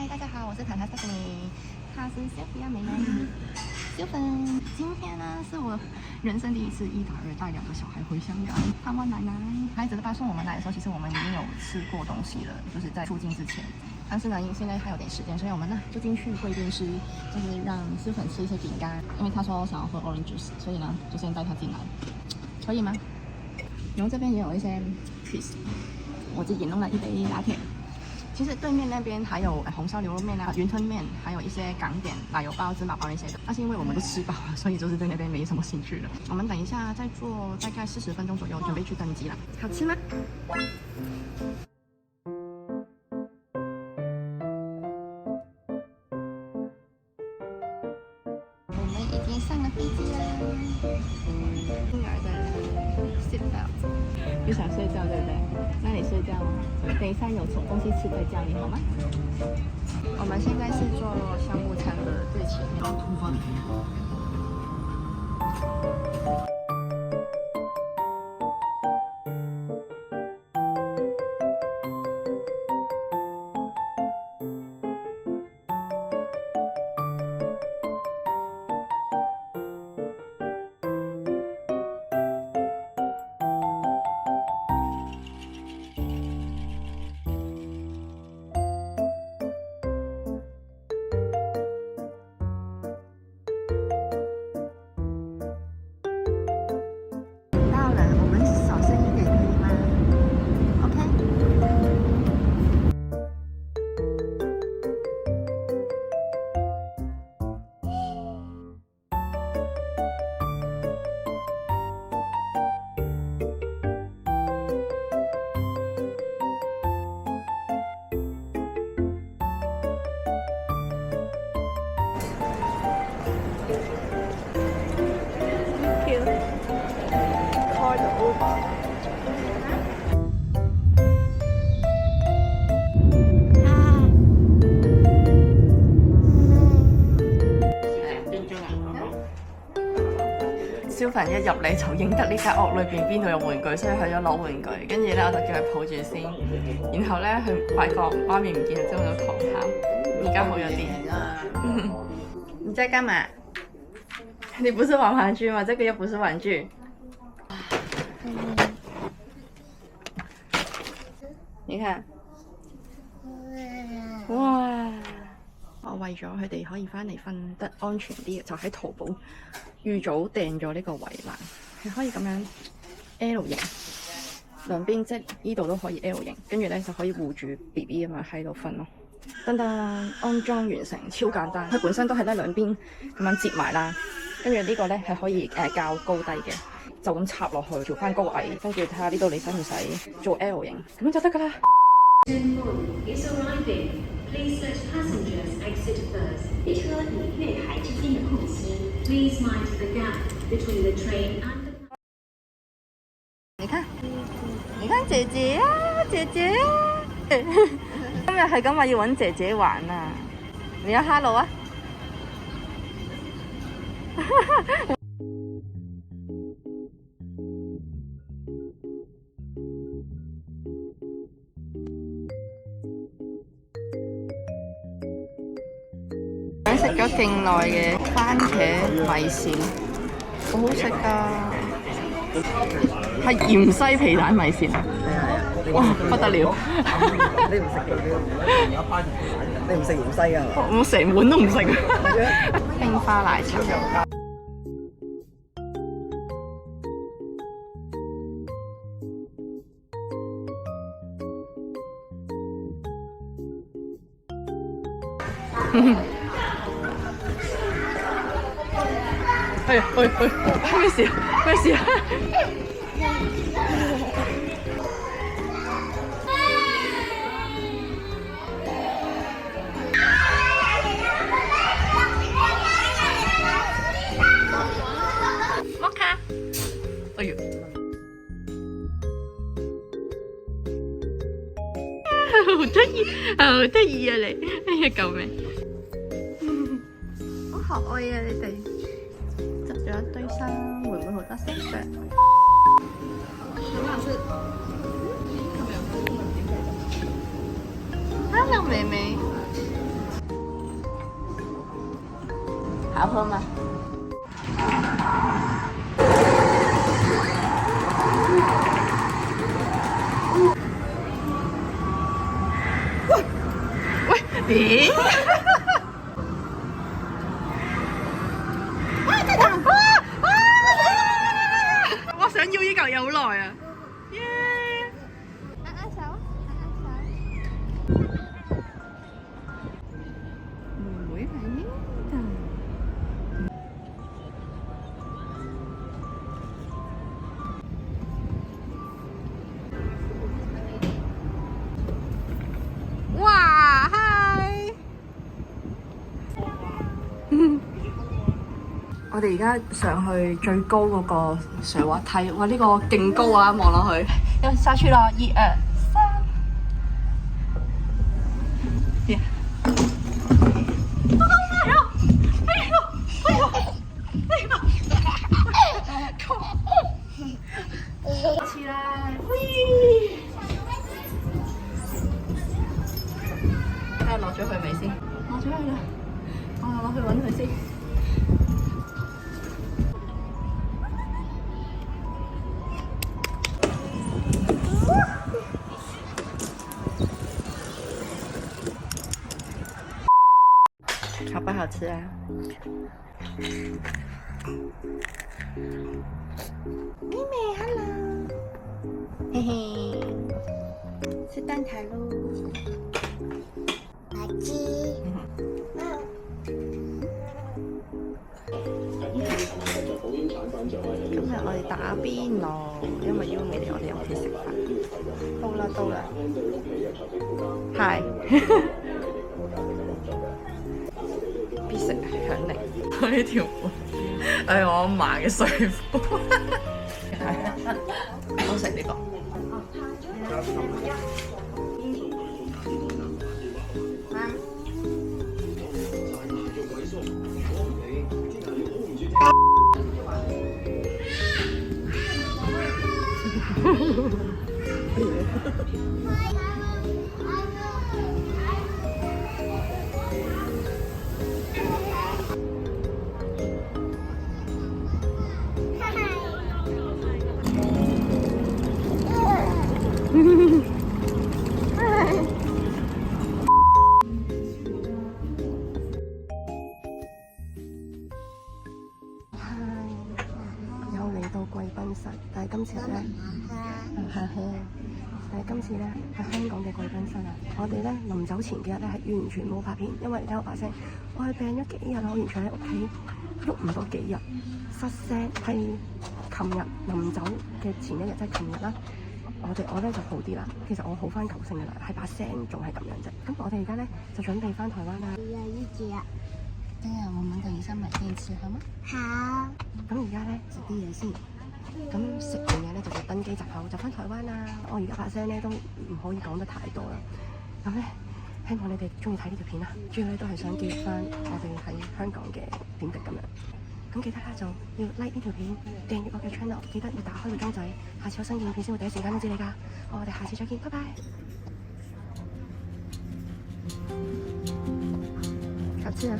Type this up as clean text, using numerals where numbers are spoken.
大家好，我是谈谈 Stephanie， 她是 Sophia 妹妹。小粉，今天呢是我人生第一次1打2带2个小孩回香港探望奶奶。孩子的爸送我们来的时候，其实我们已经有吃过东西了，就是在出境之前。但是呢，因为现在还有点时间，所以我们呢就进去贵宾室，就是让小粉吃一些饼干，因为他说想要喝 orange juice， 所以呢就先带他进来，可以吗？然后这边也有一些 cheese， 我自己弄了一杯拿铁。其实对面那边还有红烧牛肉面啊、云吞面，还有一些港点、奶油包、芝麻包那些的。那是因为我们都吃饱了，所以就是对那边没什么兴趣了。我们等一下再做大概40分钟左右，准备去登机了。好吃吗？我们已经上了飞机啦。婴儿的 seat belt。不想睡觉对不对？那你睡觉吗？等一下有东西吃再叫你好吗？我们现在是坐商务舱的最前面。小凡一入嚟就認得呢間屋裏邊邊度有玩具，所以去咗攞玩具。跟住咧我就叫佢抱住先，然後咧佢發覺媽咪唔見咗之後就狂喊，而家好咗啲。你在幹嘛？你不是玩玩具嗎？這個又不是玩具。你看，哇！我為咗佢哋可以翻嚟瞓得安全啲，就喺淘寶預早訂咗呢個圍欄，係可以咁樣 L 型，兩邊即係呢度都可以 L 型，跟住咧就可以護住 BB 咁樣喺度瞓咯。噔噔，安裝完成，超簡單。佢本身都係咧兩邊咁樣接埋啦，跟住呢個咧係可以較高低嘅，就咁插落去調翻高矮，跟住睇下呢度你使唔使做 L 型，咁就得㗎啦。Please let passengers exit first. 列車與月台之間的空隙 Please mind the gap between the train and the... 你看姐姐啊，姐姐啊！今日係咁話要揾姐姐玩啊！你要 hello 啊！食咗勁耐嘅番茄米線，好好食㗎，係芫茜皮蛋米線啊！哇，不得了！你唔食嘅，你唔食芫茜㗎？我成碗都唔食。冰花奶茶。哎呀，咩事啊？咩事啊？摩卡，哎呦，好得意，好得意啊你！哎呀，救命！好可愛啊你哋！執咗一堆衫，會唔會好得色嘅？Hello 妹妹。好喝吗？喂，咦？我想要呢嚿嘢好耐啊！耶！握握手，握握手。妹妹喺呢度。哇！嗨！我哋而家上去最高嗰個上滑梯，哇！呢、個勁高啊，望落去。要下去了，1、2、3。Yeah. 起來！喂！睇下落咗去未先？落咗去啦，我落去揾佢先。好不好吃啊？妹妹 ，hello， 嘿嘿，吃蛋挞喽。垃圾。今日我哋打邊爐，因為邀未嚟我哋屋企食飯。到啦到啦。係。必食響鈴，呢條褲係我阿嫲嘅睡褲。我食呢個。貴賓室，但係今次咧，喺香港嘅貴賓室啊，我哋咧臨走前幾日咧係完全冇拍片，因為你聽我把聲，我係病咗幾日啦，我完全喺屋企喐唔到幾日，失聲係琴日臨走嘅前一日，即係琴日啦，我咧就好啲啦，其實我好翻9成嘅啦，係把聲仲係咁樣啫。咁我哋而家咧就準備翻台灣啦。對啊，我們等一下買電池好嗎？好。咁而家咧食啲嘢先。咁食完嘢咧就登機集合，就翻台灣啦。我而家把聲咧都唔可以講得太多啦。咁咧希望你哋中意睇呢條片啦，主要咧都係想記錄翻我哋喺香港嘅點滴咁樣。咁記得啦，就要 like 呢條片，訂閱我嘅 channel， 記得要打開個鐘仔，下次有新影片先會第一時間通知你㗎。我哋下次再見，拜拜。好吃啊！